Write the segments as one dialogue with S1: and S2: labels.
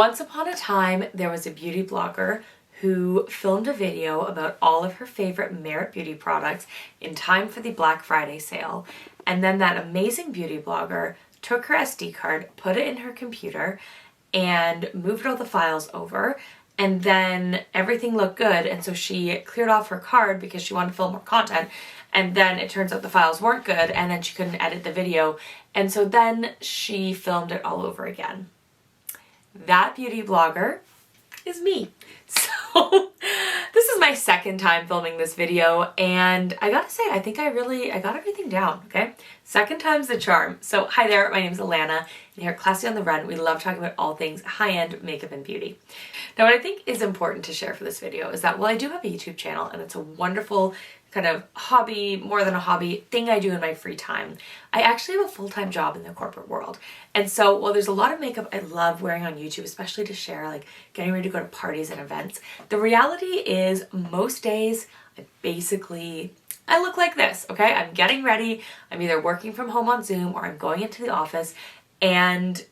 S1: Once upon a time, there was a beauty blogger who filmed a video about all of her favorite Merit beauty products in time for the Black Friday sale. And then that amazing beauty blogger took her SD card, put it in her computer, and moved all the files over. And then everything looked good, and so she cleared off her card because she wanted to film more content. And then it turns out the files weren't good, and then she couldn't edit the video. And so then she filmed it all over again. That beauty blogger is me. So this is my second time filming this video, and I gotta say, I think I got everything down, okay? Second time's the charm. So hi there, my name's Alana, and here at Classy on the Run, we love talking about all things high-end makeup and beauty. Now what I think is important to share for this video is that while I do have a YouTube channel, and it's a wonderful kind of hobby, more than a hobby, thing I do in my free time, I actually have a full-time job in the corporate world. And so while there's a lot of makeup I love wearing on YouTube, especially to share, like getting ready to go to parties and events, the reality is most days I look like this, okay? I'm getting ready, I'm either working from home on Zoom or I'm going into the office, and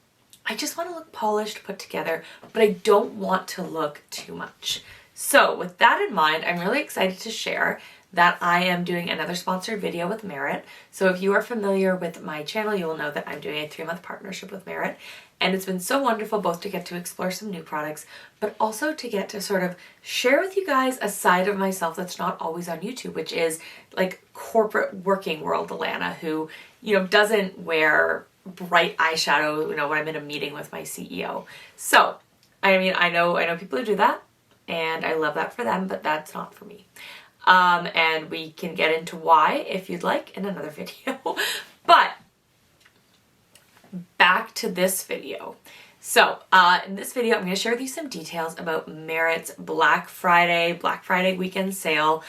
S1: I just want to look polished, put together, but I don't want to look too much. So with that in mind, I'm really excited to share that I am doing another sponsored video with Merit. So if you are familiar with my channel, you will know that I'm doing a 3-month partnership with Merit. And it's been so wonderful both to get to explore some new products, but also to get to sort of share with you guys a side of myself that's not always on YouTube, which is like corporate working world Alana, who, doesn't wear bright eyeshadow, when I'm in a meeting with my CEO. So, I mean, I know people who do that, and I love that for them, but that's not for me. And we can get into why, if you'd like, in another video. But back to this video. So in this video, I'm going to share with you some details about Merit's Black Friday weekend sale.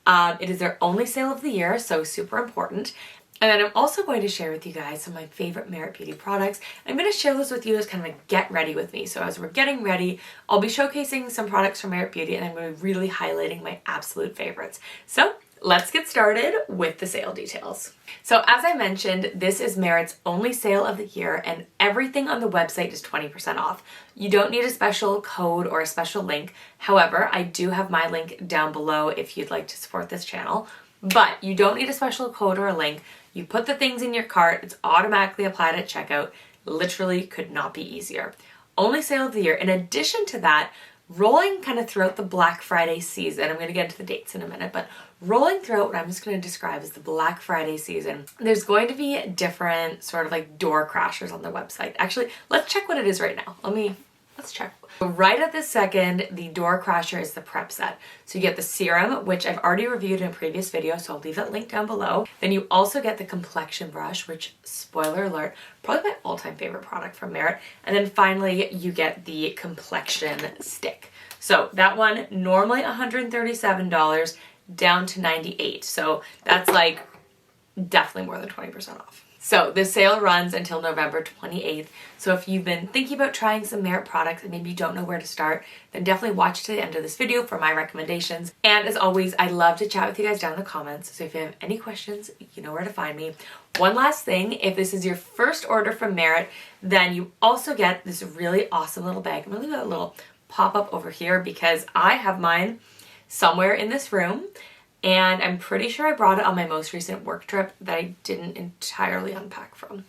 S1: It is their only sale of the year, so super important. And then I'm also going to share with you guys some of my favorite Merit beauty products. I'm going to share those with you as kind of a get ready with me. So as we're getting ready, I'll be showcasing some products from Merit Beauty, and I'm going to be really highlighting my absolute favorites. So let's get started with the sale details. So as I mentioned, this is Merit's only sale of the year, and everything on the website is 20% off. You don't need a special code or a special link. However, I do have my link down below if you'd like to support this channel. But you don't need a special code or a link. You put the things in your cart, it's automatically applied at checkout. Literally could not be easier. Only sale of the year. In addition to that, rolling kind of throughout the Black Friday season, I'm going to get into the dates in a minute, but rolling throughout what I'm just going to describe as the Black Friday season, there's going to be different sort of like door crashers on the website. Actually, let's check what it is right now. Let's check. Right at this second, the door crasher is the prep set. So you get the serum, which I've already reviewed in a previous video, so I'll leave that link down below. Then you also get the complexion brush, which, spoiler alert, probably my all-time favorite product from Merit. And then finally, you get the complexion stick. So that one, normally $137, down to $98. So that's like definitely more than 20% off. So this sale runs until November 28th. So if you've been thinking about trying some Merit products and maybe you don't know where to start, then definitely watch to the end of this video for my recommendations. And as always, I love to chat with you guys down in the comments. So if you have any questions, you know where to find me. One last thing, if this is your first order from Merit, then you also get this really awesome little bag. I'm gonna leave a little pop-up over here because I have mine somewhere in this room. And I'm pretty sure I brought it on my most recent work trip that I didn't entirely unpack from.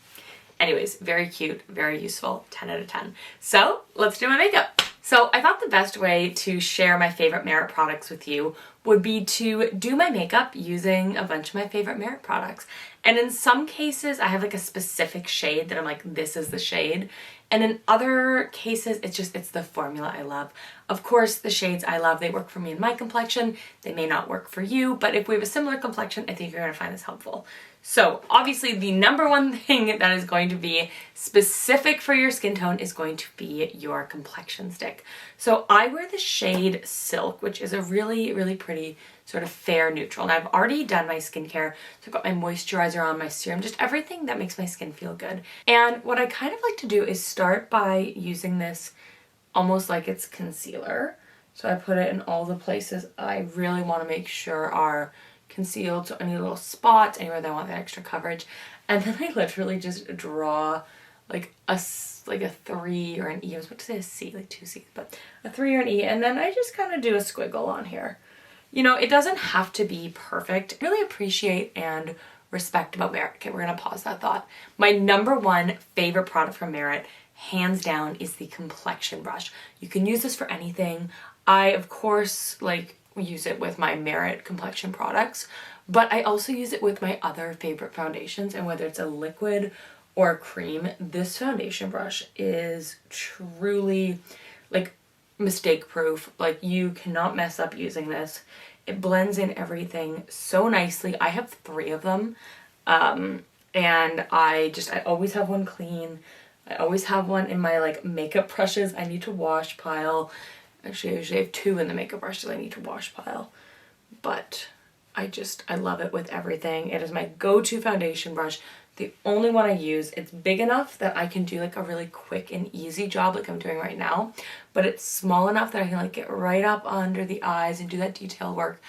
S1: Anyways, very cute, very useful, 10 out of 10. So let's do my makeup. So I thought the best way to share my favorite Merit products with you would be to do my makeup using a bunch of my favorite Merit products. And in some cases, I have like a specific shade that I'm like, this is the shade. And in other cases, it's the formula I love. Of course, the shades I love, they work for me in my complexion. They may not work for you, but if we have a similar complexion, I think you're gonna find this helpful. So obviously the number one thing that is going to be specific for your skin tone is going to be your complexion stick. So I wear the shade Silk, which is a really, really pretty sort of fair neutral. And I've already done my skincare. So I've got my moisturizer on, my serum, just everything that makes my skin feel good. And what I kind of like to do is start by using this almost like it's concealer. So I put it in all the places I really want to make sure are concealed, so any little spots, anywhere that I want that extra coverage. And then I literally just draw like a like a 3 or an E. I was about to say a C, like 2 C's, but a 3 or an E. And then I just kind of do a squiggle on here. You know, it doesn't have to be perfect. I really appreciate and respect about Merit. Okay, we're gonna pause that thought. My number one favorite product from Merit, hands down, is the complexion brush. You can use this for anything. I, of course, like use it with my Merit complexion products, but I also use it with my other favorite foundations, and whether it's a liquid or a cream, this foundation brush is truly like mistake proof. Like, you cannot mess up using this. It blends in everything so nicely. I have 3 of them, and I always have one clean. I always have one in my like makeup brushes I need to wash pile. Actually, I usually have 2 in the makeup brushes I need to wash pile, but I love it with everything. It is my go-to foundation brush. The only one I use. It's big enough that I can do like a really quick and easy job like I'm doing right now, but it's small enough that I can like get right up under the eyes and do that detail work.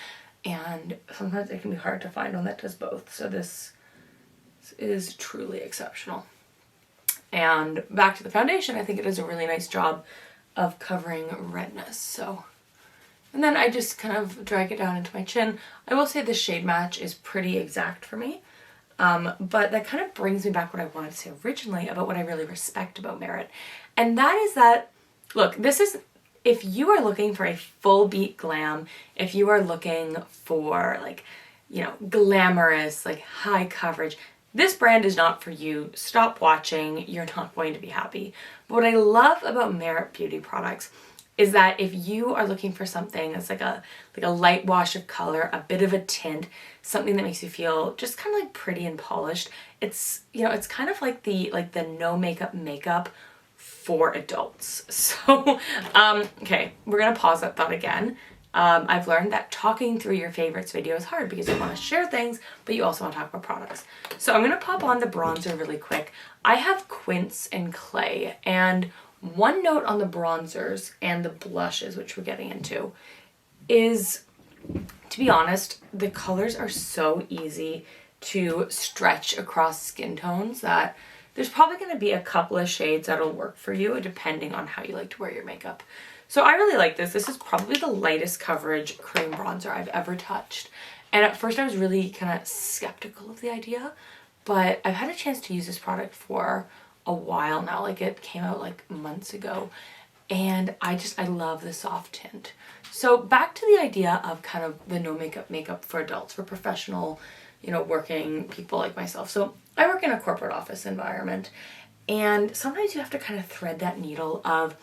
S1: And sometimes it can be hard to find one that does both. So this is truly exceptional. And back to the foundation, I think it does a really nice job of covering redness. So, and then I just kind of drag it down into my chin. I will say the shade match is pretty exact for me. But that kind of brings me back what I wanted to say originally about what I really respect about Merit. And that is that, look, this is, if you are looking for a full beat glam, if you are looking for like, you know, glamorous, like high coverage, this brand is not for you. Stop watching. You're not going to be happy. But what I love about Merit beauty products is that if you are looking for something that's like a light wash of color, a bit of a tint, something that makes you feel just kind of like pretty and polished, it's, you know, it's kind of like the no makeup for adults. So, okay, we're gonna pause that thought again. I've learned that talking through your favorites video is hard because you want to share things, but you also want to talk about products. So I'm going to pop on the bronzer really quick. I have Quince and Clay, and one note on the bronzers and the blushes, which we're getting into, is, to be honest, the colors are so easy to stretch across skin tones that there's probably going to be a couple of shades that'll work for you depending on how you like to wear your makeup. So I really like this. This is probably the lightest coverage cream bronzer I've ever touched. And at first I was really kind of skeptical of the idea, but I've had a chance to use this product for a while now. Like, it came out like months ago, and I love the soft tint. So back to the idea of kind of the no makeup for adults, for professional, you know, working people like myself. So I work in a corporate office environment, and sometimes you have to kind of thread that needle of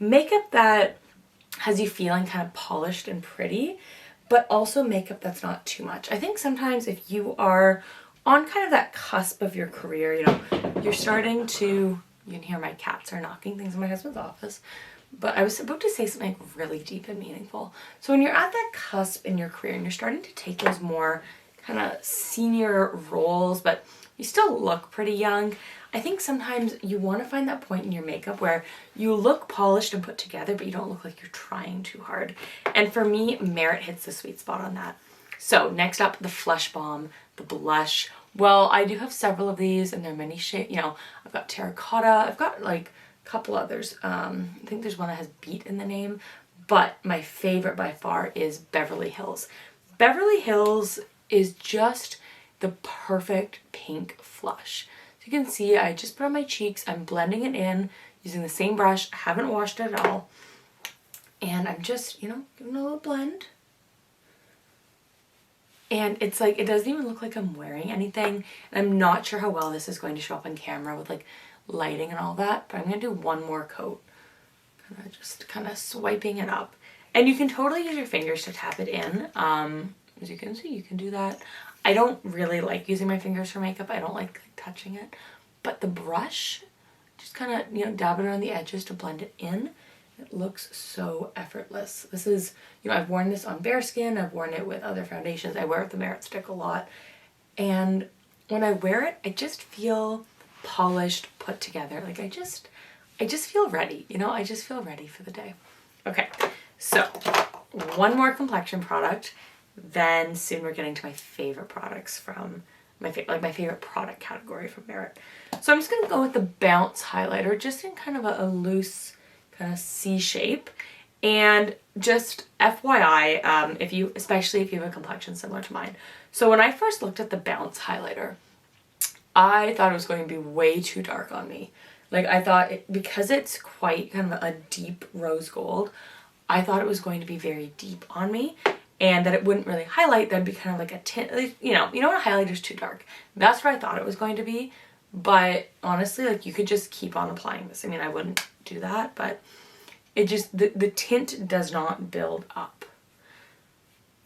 S1: makeup that has you feeling kind of polished and pretty, but also makeup that's not too much. I think sometimes if you are on kind of that cusp of your career, you know, you're starting to, you can hear my cats are knocking things in my husband's office, but I was about to say something really deep and meaningful. So when you're at that cusp in your career and you're starting to take those more kind of senior roles, but you still look pretty young, I think sometimes you want to find that point in your makeup where you look polished and put together, but you don't look like you're trying too hard. And for me, Merit hits the sweet spot on that. So next up, the Flush Bomb, the blush. Well, I do have several of these, and there are many shades. You know, I've got terracotta. I've got like a couple others. I think there's one that has Beet in the name, but my favorite by far is Beverly Hills. Beverly Hills is just the perfect pink flush. So you can see I just put on my cheeks. I'm blending it in using the same brush. I haven't washed it at all. And I'm just, you know, giving a little blend. And it's like, it doesn't even look like I'm wearing anything. And I'm not sure how well this is going to show up on camera with like lighting and all that, but I'm going to do one more coat. Just kind of swiping it up. And you can totally use your fingers to tap it in. As you can see, you can do that. I don't really like using my fingers for makeup. I don't like touching it. But the brush, just kind of, you know, dab it around the edges to blend it in. It looks so effortless. This is, you know, I've worn this on bare skin. I've worn it with other foundations. I wear it with the Merit stick a lot. And when I wear it, I just feel polished, put together. Like I just feel ready, you know, I just feel ready for the day. Okay, so one more complexion product, then soon we're getting to my favorite products from my favorite product category from Merit. So I'm just going to go with the Bounce highlighter, just in kind of a loose kind of C shape. And just FYI, especially if you have a complexion similar to mine. So when I first looked at the Bounce highlighter, I thought it was going to be way too dark on me. Like I thought because it's quite kind of a deep rose gold, I thought it was going to be very deep on me and that it wouldn't really highlight. That'd be kind of like a tint, you know when a highlighter's too dark. That's what I thought it was going to be. But honestly, like you could just keep on applying this. I mean, I wouldn't do that, but it just, the tint does not build up.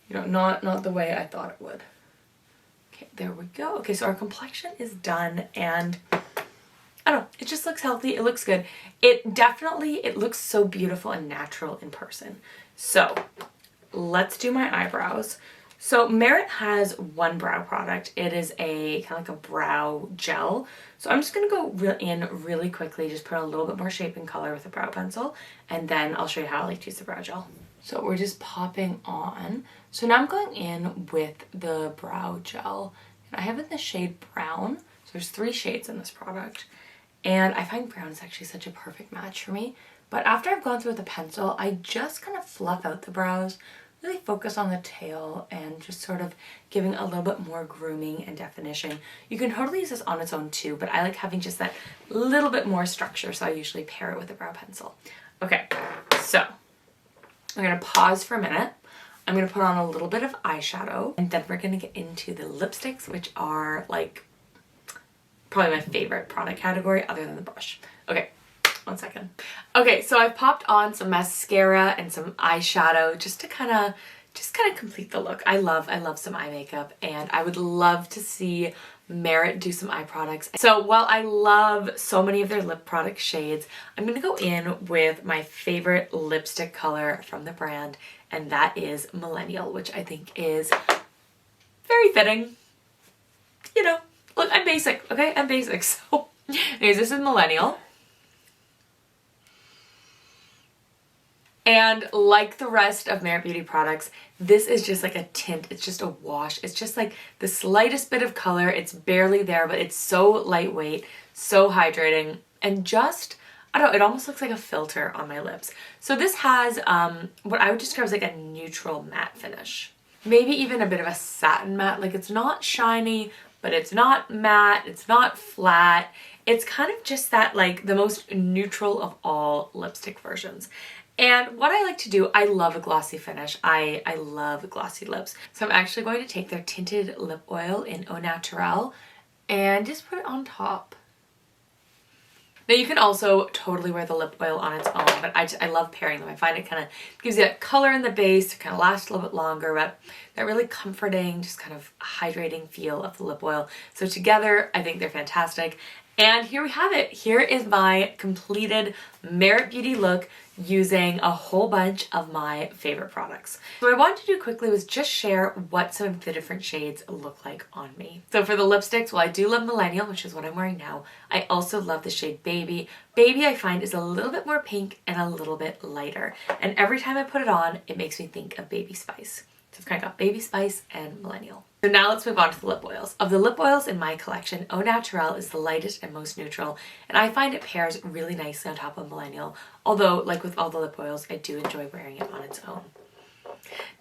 S1: You know, not the way I thought it would. Okay, there we go. Okay, so our complexion is done and I don't know, it just looks healthy. It looks good. It looks so beautiful and natural in person. So let's do my eyebrows. So Merit has one brow product. It is a kind of like a brow gel. So I'm just going to go in really quickly, just put a little bit more shape and color with a brow pencil, and then I'll show you how I like to use the brow gel. So we're just popping on. So now I'm going in with the brow gel. And I have it in the shade brown. So there's 3 shades in this product. And I find brown is actually such a perfect match for me. But after I've gone through with a pencil, I just kind of fluff out the brows, really focus on the tail and just sort of giving a little bit more grooming and definition. You can totally use this on its own too, but I like having just that little bit more structure, so I usually pair it with a brow pencil. Okay, so I'm gonna pause for a minute. I'm gonna put on a little bit of eyeshadow, and then we're gonna get into the lipsticks, which are like probably my favorite product category other than the brush. Okay. 1 second. Okay, so I've popped on some mascara and some eyeshadow just to kind of complete the look. I love some eye makeup, and I would love to see Merit do some eye products. So while I love so many of their lip product shades, I'm gonna go in with my favorite lipstick color from the brand, and that is Millennial, which I think is very fitting. You know, look, I'm basic, okay? I'm basic. So anyways, this is Millennial. And like the rest of Merit Beauty products, this is just like a tint. It's just a wash. It's just like the slightest bit of color. It's barely there, but it's so lightweight, so hydrating, and just, I don't know, it almost looks like a filter on my lips. So this has what I would describe as like a neutral matte finish. Maybe even a bit of a satin matte. Like it's not shiny, but it's not matte. It's not flat. It's kind of just that, like the most neutral of all lipstick versions. And what I like to do, I love a glossy finish. I love glossy lips. So I'm actually going to take their tinted lip oil in Au Naturel and just put it on top. Now you can also totally wear the lip oil on its own, but I love pairing them. I find it kind of gives you that color in the base to kind of last a little bit longer, but that really comforting, just kind of hydrating feel of the lip oil. So together, I think they're fantastic. And here we have it. Here is my completed Merit Beauty look using a whole bunch of my favorite products. So what I wanted to do quickly was just share what some of the different shades look like on me. So for the lipsticks, well, I do love Millennial, which is what I'm wearing now. I also love the shade Baby. Baby I find is a little bit more pink and a little bit lighter. And every time I put it on, it makes me think of Baby Spice. So I've kind of got Baby Spice and Millennial. So now let's move on to the lip oils. Of the lip oils in my collection, Au Naturel is the lightest and most neutral, and I find it pairs really nicely on top of Millennial, although like with all the lip oils, I do enjoy wearing it on its own.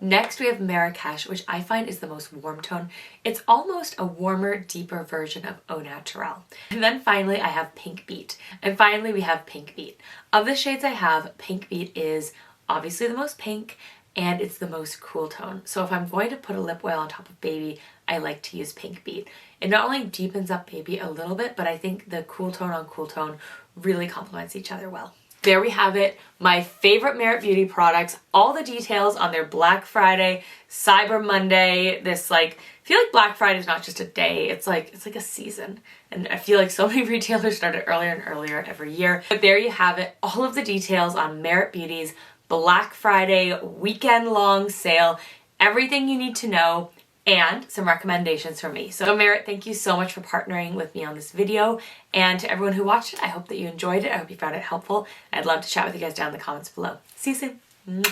S1: Next we have Marrakech, which I find is the most warm tone. It's almost a warmer, deeper version of Au Naturel. And then finally I have Pink Beet. And finally we have Pink Beet. Of the shades I have, Pink Beet is obviously the most pink, and it's the most cool tone. So if I'm going to put a lip oil on top of Baby, I like to use Pink Beet. It not only deepens up Baby a little bit, but I think the cool tone on cool tone really complements each other well. There we have it, my favorite Merit Beauty products, all the details on their Black Friday, Cyber Monday, this like, I feel like Black Friday is not just a day, it's like a season. And I feel like so many retailers started earlier and earlier every year. But there you have it, all of the details on Merit Beauty's Black Friday weekend-long sale, everything you need to know, and some recommendations from me. So Merit, thank you so much for partnering with me on this video, and to everyone who watched it, I hope that you enjoyed it. I hope you found it helpful. I'd love to chat with you guys down in the comments below. See you soon.